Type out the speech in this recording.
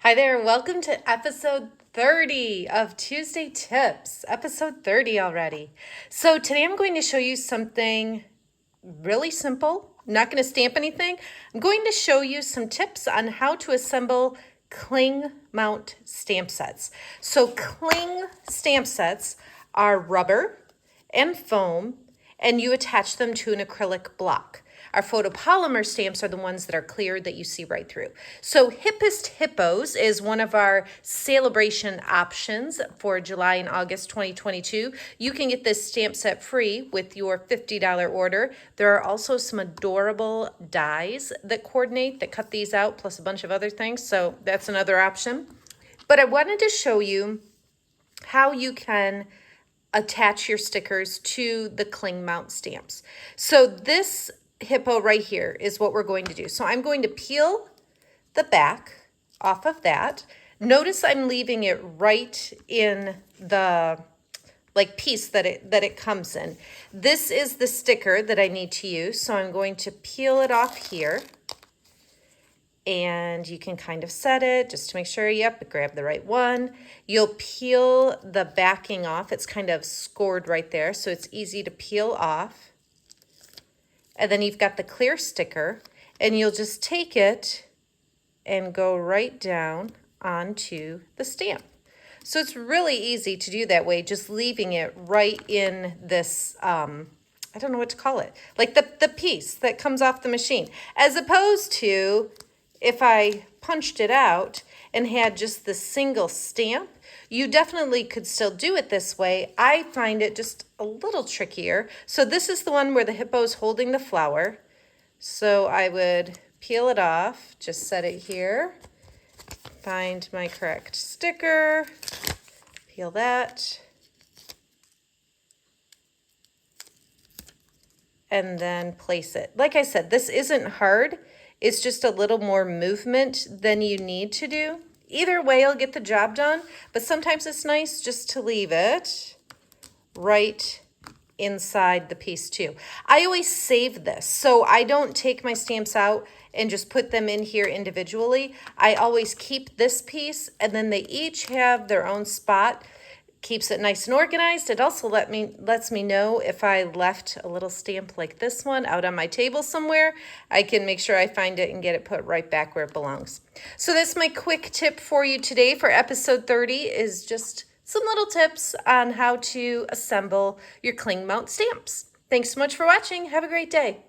Hi there, welcome to episode 30 of Tuesday Tips, episode 30 already. So today I'm going to show you something really simple. I'm not going to stamp anything. I'm going to show you some tips on how to assemble cling mount stamp sets. So cling stamp sets are rubber and foam, and you attach them to an acrylic block. Our photopolymer stamps are the ones that are clear that you see right through. So Hippest Hippos is one of our celebration options for July and August 2022. You can get this stamp set free with your $50 order. There are also some adorable dies that coordinate that cut these out, plus a bunch of other things. So that's another option. But I wanted to show you how you can attach your stickers to the cling mount stamps. So this hippo right here is what we're going to do. So I'm going to peel the back off of that. Notice I'm leaving it right in the piece that it comes in. This is the sticker that I need to use. So I'm going to peel it off here. And you can kind of set it just to make sure, yep, grab the right one. You'll peel the backing off. It's kind of scored right there, so it's easy to peel off. And then you've got the clear sticker, and you'll just take it and go right down onto the stamp. So it's really easy to do that way, just leaving it right in this, I don't know what to call it, like the piece that comes off the machine, as opposed to if I punched it out and had just the single stamp. You definitely could still do it this way. I find it just a little trickier. So this is the one where the hippo's holding the flower. So I would peel it off, just set it here, find my correct sticker, peel that, and then place it. Like I said, this isn't hard. It's just a little more movement than you need to do. Either way, you'll get the job done, but sometimes it's nice just to leave it right inside the piece too. I always save this, so I don't take my stamps out and just put them in here individually. I always keep this piece, and then they each have their own spot. Keeps it nice and organized. It also lets me know if I left a little stamp like this one out on my table somewhere. I can make sure I find it and get it put right back where it belongs. So that's my quick tip for you today for episode 30 is just some little tips on how to assemble your cling mount stamps. Thanks so much for watching. Have a great day.